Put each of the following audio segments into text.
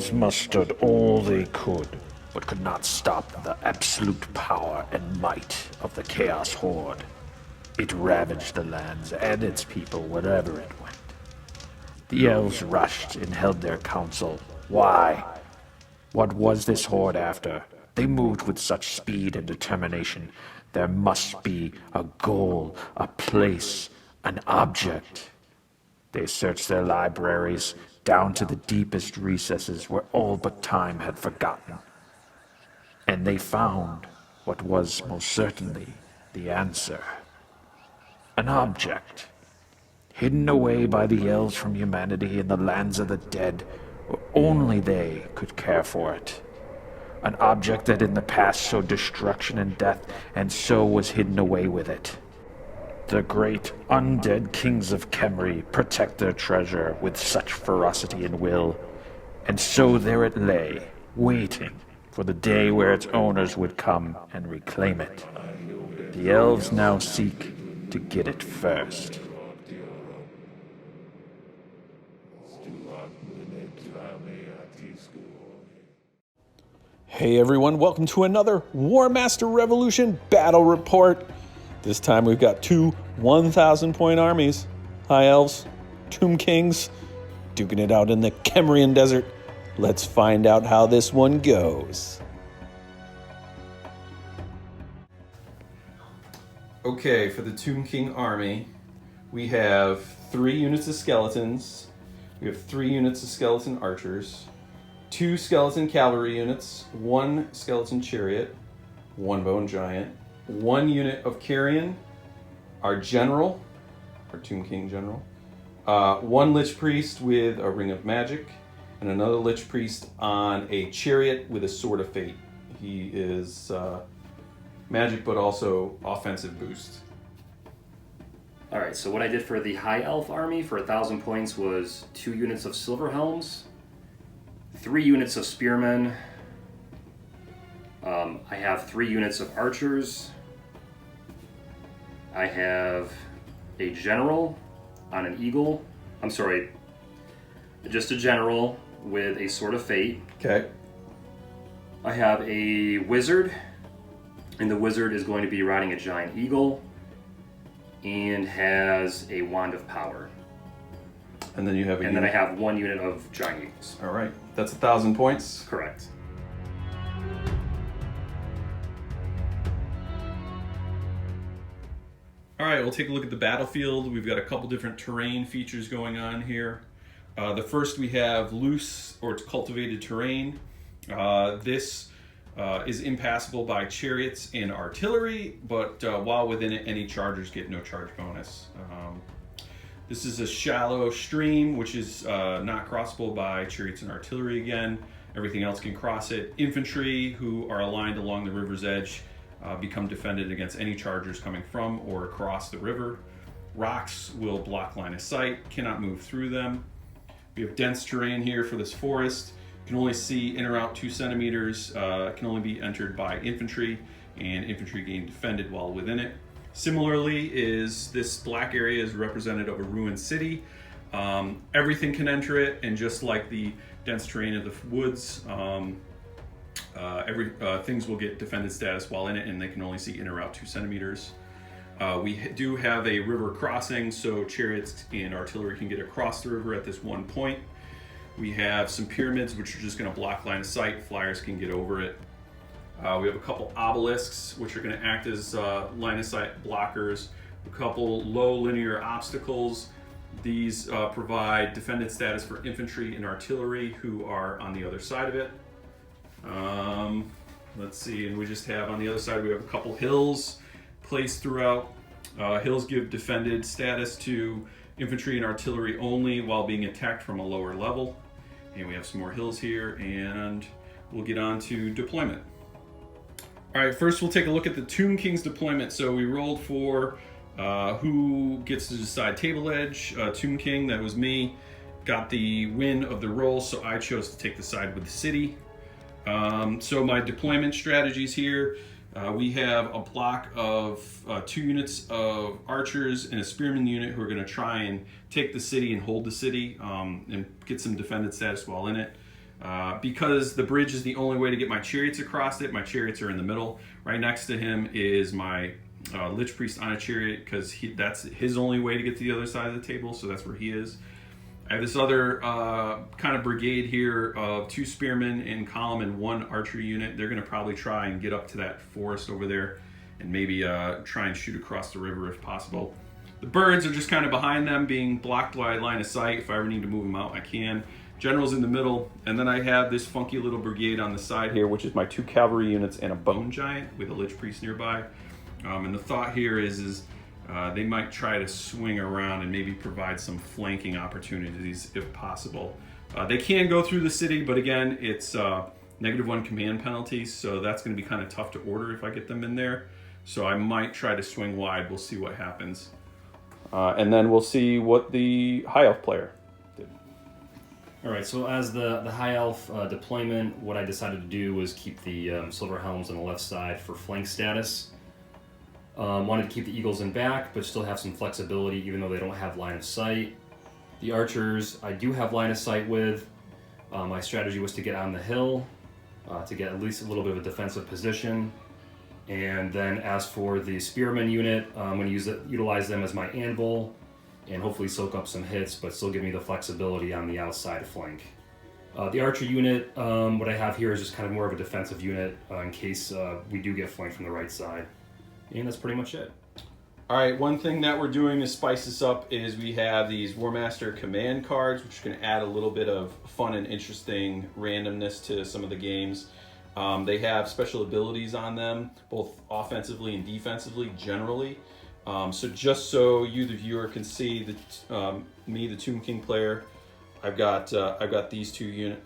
Elves mustered all they could, but could not stop the absolute power and might of the Chaos Horde. It ravaged the lands and its people wherever it went. The Elves rushed and held their council. Why? What was this Horde after? They moved with such speed and determination. There must be a goal, a place, an object. They searched their libraries down to the deepest recesses where all but time had forgotten. And they found what was most certainly the answer. An object, hidden away by the elves from humanity in the lands of the dead, where only they could care for it. An object that in the past showed destruction and death, and so was hidden away with it. The great undead kings of Khemri protect their treasure with such ferocity and will, and so there it lay, waiting for the day where its owners would come and reclaim it. The elves now seek to get it first. Hey everyone, welcome to another Warmaster Revolution battle report. This time we've got two 1,000 point armies. High Elves, Tomb Kings, duking it out in the Khemrian Desert. Let's find out how this one goes. Okay, for the Tomb King army, we have 3 units of skeletons, we have 3 units of skeleton archers, 2 skeleton cavalry units, 1 skeleton chariot, 1 bone giant, 1 unit of carrion, our general, our Tomb King general, 1 lich priest with a ring of magic, and another lich priest on a chariot with a sword of fate. He is magic, but also offensive boost. All right, so what I did for the High Elf army for 1,000 points was 2 units of Silver Helms, 3 units of Spearmen. I have 3 units of Archers. I have a General on an Eagle. I'm sorry, just a General with a Sword of Fate. Okay. I have a Wizard, and the Wizard is going to be riding a Giant Eagle and has a Wand of Power. And then you have then I have 1 unit of Giant Eagles. All right, that's 1,000 points. Correct. All right, we'll take a look at the battlefield. We've got a couple different terrain features going on here. The first we have loose or cultivated terrain. This is impassable by chariots and artillery, but while within it, any chargers get no charge bonus. This is a shallow stream, which is not crossable by chariots and artillery again. Everything else can cross it. Infantry who are aligned along the river's edge become defended against any chargers coming from or across the river. Rocks will block line of sight, cannot move through them. We have dense terrain here for this forest. Can only see in or out 2 centimeters, can only be entered by infantry, and infantry gain defended while within it. Similarly, is this black area is representative of a ruined city. Everything can enter it, and just like the dense terrain of the woods, things will get defended status while in it, and they can only see in or out 2 centimeters. We do have a river crossing, so chariots and artillery can get across the river at this one point. We have some pyramids, which are just going to block line of sight. Flyers can get over it. We have a couple obelisks, which are going to act as line of sight blockers. A couple low linear obstacles. These provide defended status for infantry and artillery who are on the other side of it. Let's see, and we just have on the other side, we have a couple hills placed throughout. Hills give defended status to infantry and artillery only while being attacked from a lower level. And we have some more hills here, and we'll get on to deployment. All right, first we'll take a look at the Tomb King's deployment. So we rolled for who gets to decide table edge. Tomb King, that was me, got the win of the roll, so I chose to take the side with the city. So my deployment strategies here, we have a block of 2 units of archers and a spearman unit who are going to try and take the city and hold the city and get some defended status while in it. Because the bridge is the only way to get my chariots across it, my chariots are in the middle. Right next to him is my Lich Priest on a chariot, because that's his only way to get to the other side of the table, so that's where he is. I have this other kind of brigade here of 2 spearmen in column and 1 archery unit. They're going to probably try and get up to that forest over there and maybe try and shoot across the river if possible. The birds are just kind of behind them, being blocked by line of sight. If I ever need to move them out, I can. General's in the middle, and then I have this funky little brigade on the side here, which is my 2 cavalry units and a bone giant with a Lich Priest nearby. And the thought here is they might try to swing around and maybe provide some flanking opportunities if possible. They can go through the city, but again, it's -1 command penalties, so that's going to be kind of tough to order if I get them in there. So I might try to swing wide. We'll see what happens. And then we'll see what the High Elf player did. All right, so as the High Elf deployment, what I decided to do was keep the Silver Helms on the left side for flank status. Wanted to keep the Eagles in back, but still have some flexibility even though they don't have line of sight. The Archers I do have line of sight with. My strategy was to get on the hill to get at least a little bit of a defensive position. And then as for the Spearman unit, I'm going to utilize them as my anvil and hopefully soak up some hits, but still give me the flexibility on the outside flank. The Archer unit, what I have here is just kind of more of a defensive unit in case we do get flanked from the right side. And that's pretty much it. All right, one thing that we're doing to spice this up is we have these Warmaster command cards, which are going to add a little bit of fun and interesting randomness to some of the games. They have special abilities on them, both offensively and defensively, generally. So just so you, the viewer, can see that me, the Tomb King player, I've got these 2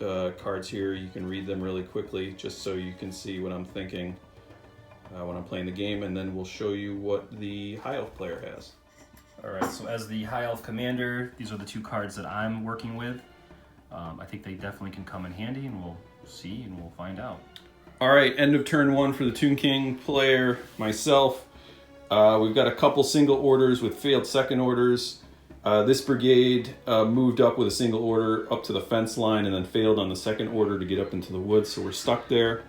cards here. You can read them really quickly, just so you can see what I'm thinking when I'm playing the game, and then we'll show you what the High Elf player has. Alright, so as the High Elf commander, these are the 2 cards that I'm working with. I think they definitely can come in handy, and we'll see and we'll find out. Alright, end of turn 1 for the Tomb King player, myself. We've got a couple single orders with failed second orders. This brigade moved up with a single order up to the fence line and then failed on the second order to get up into the woods, so we're stuck there.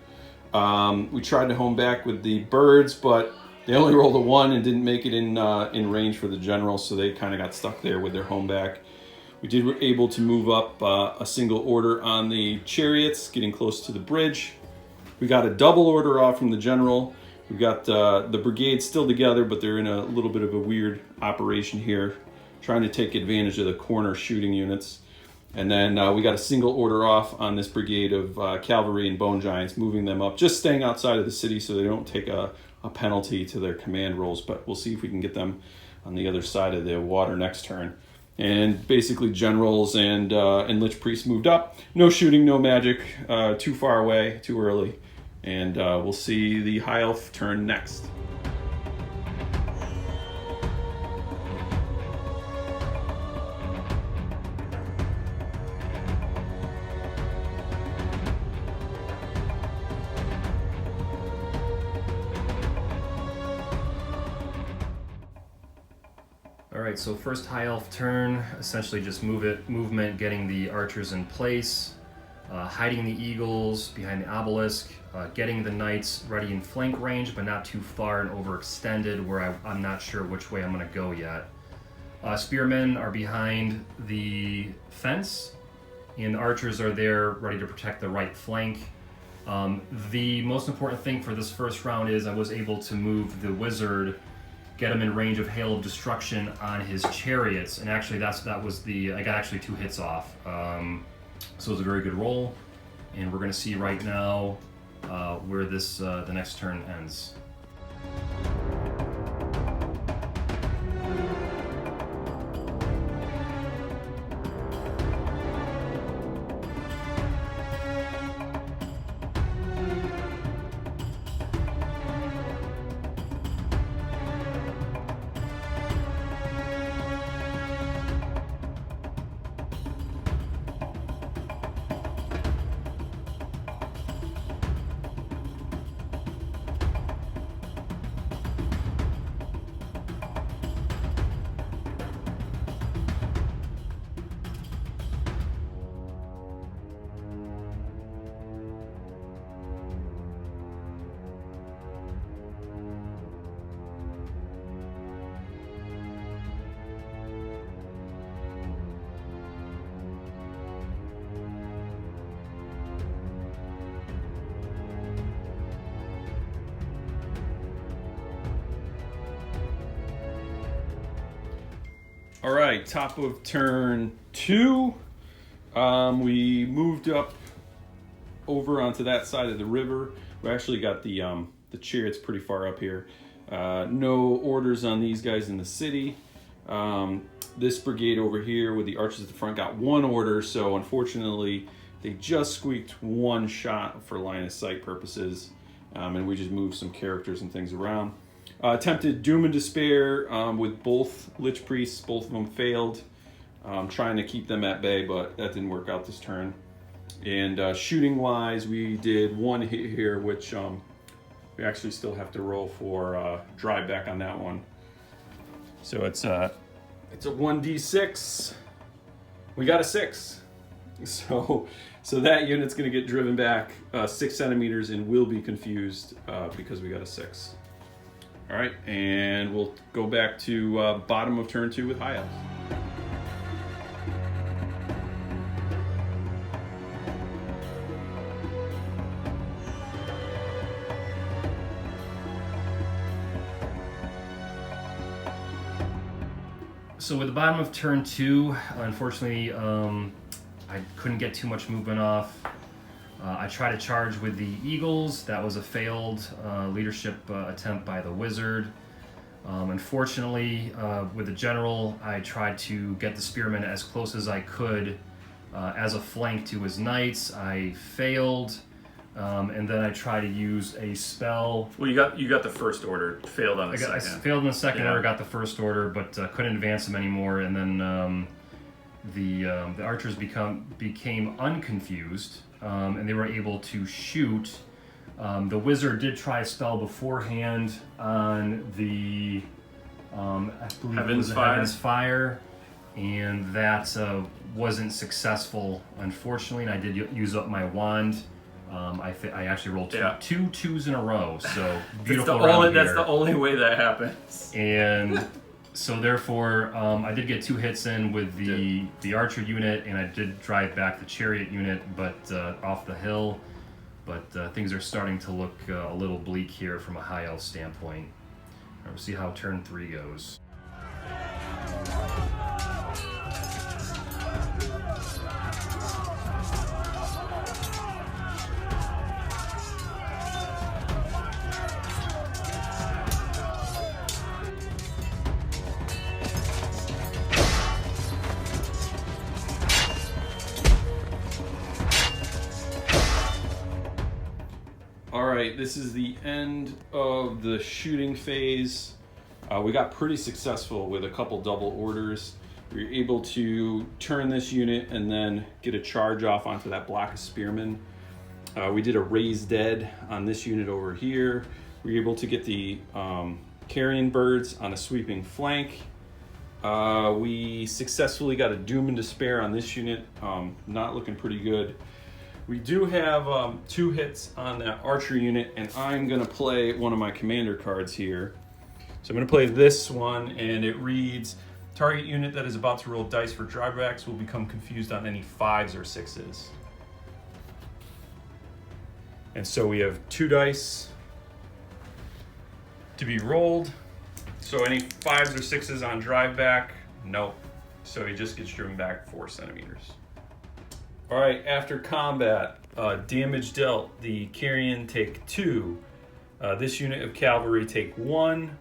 We tried to home back with the birds, but they only rolled a 1 and didn't make it in range for the general, so they kind of got stuck there with their home back. We were able to move up a single order on the chariots, getting close to the bridge. We got a double order off from the general. We've got the brigade still together, but they're in a little bit of a weird operation here, trying to take advantage of the corner shooting units. And then we got a single order off on this brigade of cavalry and bone giants, moving them up, just staying outside of the city so they don't take a penalty to their command rolls. But we'll see if we can get them on the other side of the water next turn. And basically generals and Lich Priests moved up. No shooting, no magic, too far away, too early. And we'll see the High Elf turn next. Alright, so first High Elf turn, essentially just movement, getting the archers in place, hiding the eagles behind the obelisk, getting the knights ready in flank range, but not too far and overextended where I'm not sure which way I'm going to go yet. Spearmen are behind the fence, and the archers are there ready to protect the right flank. The most important thing for this first round is I was able to move the wizard, get him in range of Hail of Destruction on his chariots, and actually I got actually 2 hits off. So it was a very good roll, and we're going to see right now where the next turn ends. All right, top of turn 2. We moved up over onto that side of the river. We actually got the chariots pretty far up here. No orders on these guys in the city. This brigade over here with the archers at the front got 1 order, so unfortunately they just squeaked 1 shot for line of sight purposes, and we just moved some characters and things around. Attempted Doom and Despair with both Lich Priests, both of them failed. Trying to keep them at bay, but that didn't work out this turn. And shooting wise, we did 1 hit here, which we actually still have to roll for drive back on that one. So it's a 1d6. We got a 6. So that unit's gonna get driven back 6 centimeters and will be confused because we got a 6. All right, and we'll go back to bottom of turn 2 with High Elves. So with the bottom of turn 2, unfortunately, I couldn't get too much movement off. I tried to charge with the Eagles. That was a failed leadership attempt by the Wizard. Unfortunately, with the General, I tried to get the Spearman as close as I could as a flank to his Knights. I failed, and then I tried to use a spell. Well, you got the first order, failed on the second. I failed in the second Yeah. order, got the first order, but couldn't advance them anymore, and then the archers became unconfused, and they were able to shoot. The Wizard did try a spell beforehand on the I believe Heaven's it was Fire. Heaven's Fire, and that wasn't successful, unfortunately, and I did use up my wand. I actually rolled two 2s in a row, so beautiful round here. That's the only way that happens. And so therefore, I did get 2 hits in with the archer unit, and I did drive back the chariot unit, but off the hill. But things are starting to look a little bleak here from a high elf standpoint. We'll see how turn 3 goes. Alright, this is the end of the shooting phase. We got pretty successful with a couple double orders. We were able to turn this unit and then get a charge off onto that block of spearmen. We did a raise dead on this unit over here. We were able to get the carrion birds on a sweeping flank. We successfully got a Doom and Despair on this unit. Not looking pretty good. We do have 2 hits on that archer unit, and I'm gonna play one of my commander cards here. So I'm gonna play this one, and it reads, target unit that is about to roll dice for drawbacks will become confused on any 5s or 6s. And so we have 2 dice to be rolled. So any 5s or 6s on drive back, nope. So he just gets driven back 4 centimeters. All right, after combat, damage dealt, the carrion take 2. This unit of cavalry take 1,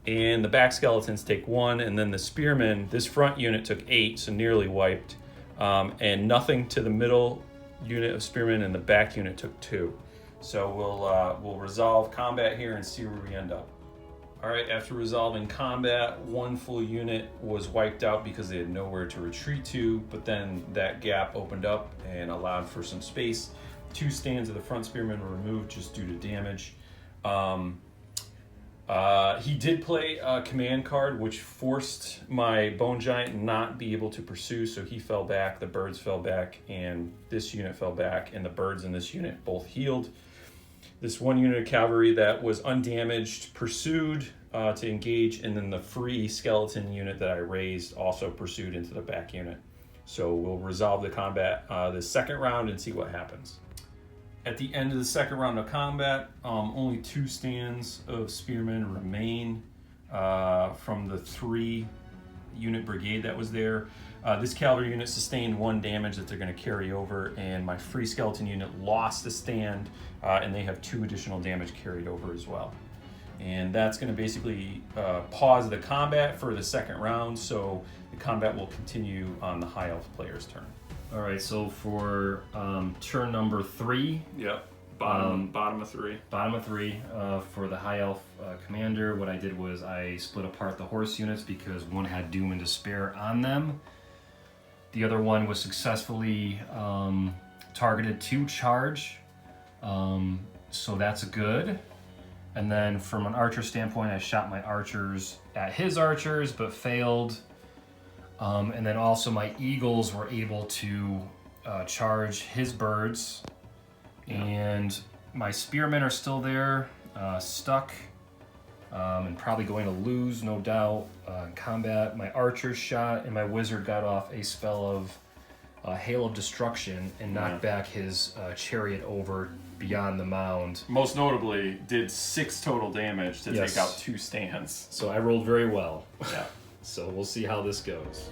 and the back skeletons take 1, and then the spearmen, this front unit took 8, so nearly wiped, and nothing to the middle unit of spearmen, and the back unit took 2. So we'll resolve combat here and see where we end up. All right, after resolving combat, 1 full unit was wiped out because they had nowhere to retreat to, but then that gap opened up and allowed for some space. 2 stands of the front spearmen were removed just due to damage. He did play a command card, which forced my bone giant not be able to pursue, so he fell back, the birds fell back, and this unit fell back, and the birds in this unit both healed. This 1 unit of cavalry that was undamaged pursued to engage, and then the free skeleton unit that I raised also pursued into the back unit. So we'll resolve the combat the second round and see what happens. At the end of the second round of combat, only 2 stands of spearmen remain from the 3 unit brigade that was there. This cavalry unit sustained 1 damage that they're going to carry over, and my free skeleton unit lost a stand, and they have 2 additional damage carried over as well. And that's going to basically pause the combat for the second round, so the combat will continue on the High Elf player's turn. All right, so for turn number 3. Yep. Bottom of 3. Bottom of 3 for the High Elf commander. What I did was I split apart the horse units because one had Doom and Despair on them. The other one was successfully targeted to charge, so that's good. And then from an archer standpoint, I shot my archers at his archers, but failed. And then also my eagles were able to charge his birds. And my spearmen are still there, stuck, and probably going to lose, no doubt, in combat. My archer shot, and my wizard got off a spell of Hail of Destruction and knocked back his chariot over beyond the mound. Most notably, did 6 total damage to Yes. take out 2 stands. So I rolled very well. Yeah. So we'll see how this goes.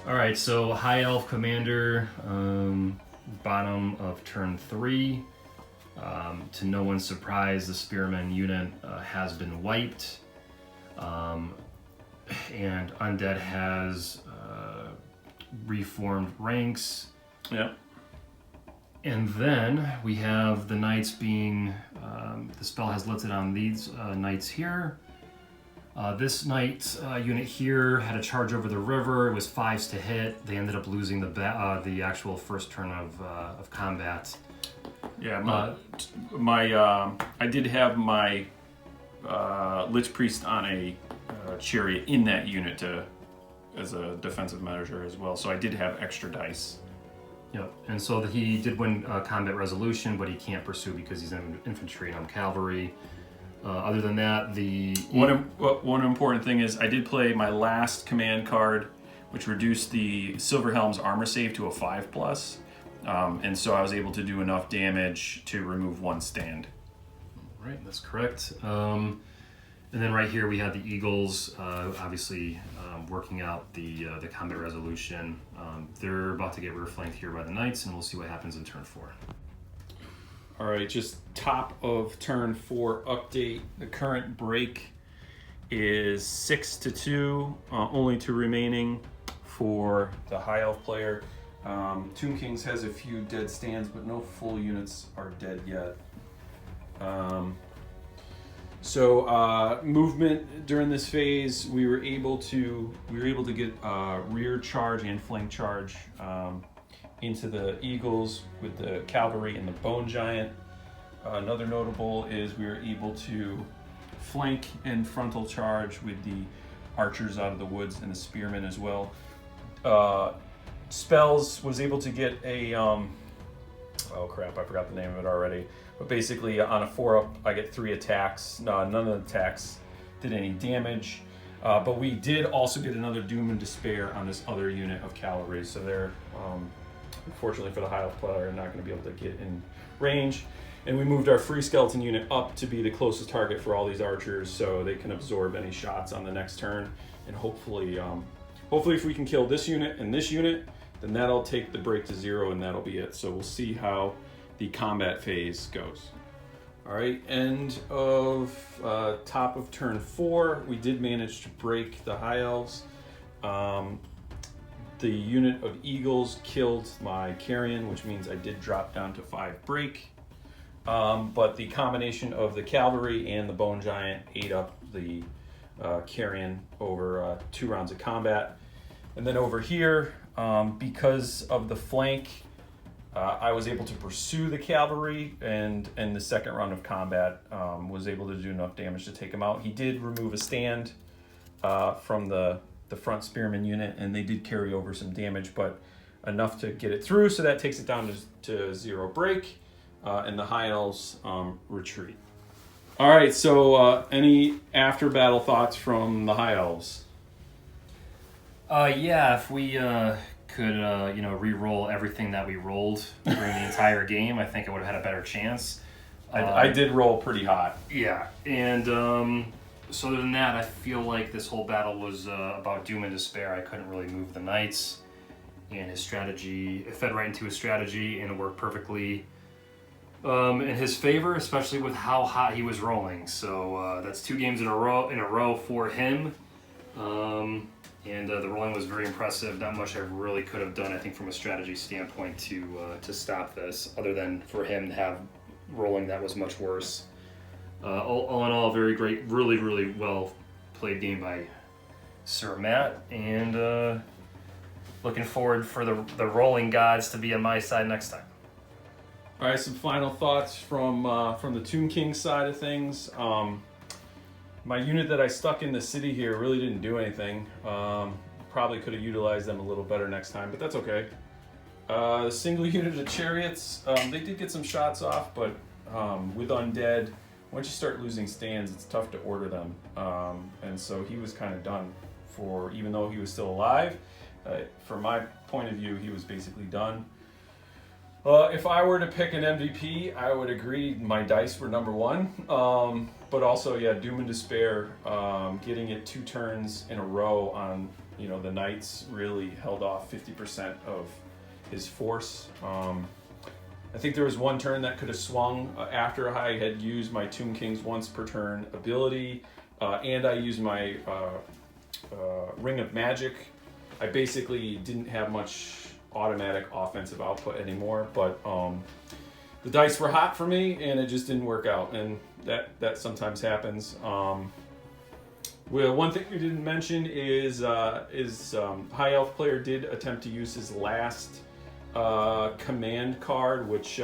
All right, so High Elf Commander, bottom of turn 3. To no one's surprise, the Spearman unit has been wiped, and Undead has reformed ranks. Yep. And then we have the knights being, the spell has lifted on these knights here. This knight unit here had a charge over the river. It was 5s to hit. They ended up losing the actual first turn of combat. Yeah, I did have my Lich Priest on a chariot in that unit as a defensive measure as well, so I did have extra dice. Yep, and so he did win combat resolution, but he can't pursue because he's in infantry and I'm cavalry. Other than that, One important thing is I did play my last command card, which reduced the Silverhelm's armor save to a 5+. And so I was able to do enough damage to remove 1 stand. Right, that's correct. And then right here we have the Eagles, obviously working out the combat resolution. They're about to get rear flanked here by the Knights, and we'll see what happens in turn 4. All right, just top of turn 4 update. The current break is 6-2, only 2 remaining for the High Elf player. Tomb Kings has a few dead stands, but no full units are dead yet. So movement during this phase, we were able to get rear charge and flank charge into the Eagles with the cavalry and the Bone Giant. Another notable is we were able to flank and frontal charge with the archers out of the woods and the spearmen as well. Spells was able to get a oh crap, I forgot the name of it already. But basically on a 4-up, I get 3 attacks. None of the attacks did any damage. But we did also get another Doom and Despair on this other unit of cavalry. So they're, unfortunately for the High Elf player, not going to be able to get in range. And we moved our free skeleton unit up to be the closest target for all these archers, so they can absorb any shots on the next turn. And hopefully if we can kill this unit and this unit, then that'll take the break to 0 and that'll be it. So we'll see how the combat phase goes. All right, end of top of turn 4. We did manage to break the High Elves. The unit of Eagles killed my Carrion, which means I did drop down to 5 break. But the combination of the cavalry and the Bone Giant ate up the Carrion over 2 rounds of combat. And then over here, because of the flank, I was able to pursue the cavalry, and in the second round of combat was able to do enough damage to take him out. He did remove a stand from the front spearman unit, and they did carry over some damage, but enough to get it through, so that takes it down to 0 break, and the High Elves retreat. All right, so any after battle thoughts from the High Elves? Yeah, if we could re-roll everything that we rolled during the entire game, I think I would have had a better chance. I did roll pretty hot. Yeah, and so other than that, I feel like this whole battle was about doom and despair. I couldn't really move the knights, and his strategy, it fed right into his strategy, and it worked perfectly in his favor, especially with how hot he was rolling. So that's 2 games in a row for him. And the rolling was very impressive. Not much I really could have done, I think, from a strategy standpoint to stop this, other than for him to have rolling that was much worse. All in all, very great, really, really well played game by Sir Matt, and looking forward for the rolling gods to be on my side next time. All right, some final thoughts from the Tomb King side of things. My unit that I stuck in the city here really didn't do anything. Probably could have utilized them a little better next time, but that's okay. The single unit of chariots, they did get some shots off, but with undead, once you start losing stands, it's tough to order them. And so he was kind of done for, even though he was still alive. From my point of view, he was basically done. If I were to pick an MVP, I would agree my dice were number 1. But also, yeah, Doom and Despair, getting it 2 turns in a row on, the Knights really held off 50% of his force. I think there was 1 turn that could have swung after I had used my Tomb King's once per turn ability, and I used my Ring of Magic. I basically didn't have much automatic offensive output anymore, but the dice were hot for me and it just didn't work out, and that sometimes happens. Well, one thing we didn't mention is High Elf player did attempt to use his last command card, which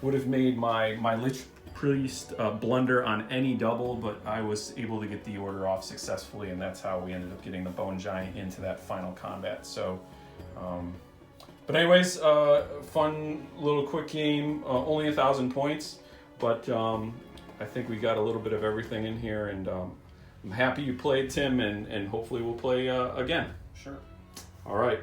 would have made my Lich Priest blunder on any double, but I was able to get the order off successfully, and that's how we ended up getting the Bone Giant into that final combat. So but anyways, fun little quick game, only 1,000 points, but I think we got a little bit of everything in here, and I'm happy you played, Tim, and hopefully we'll play again. Sure. All right.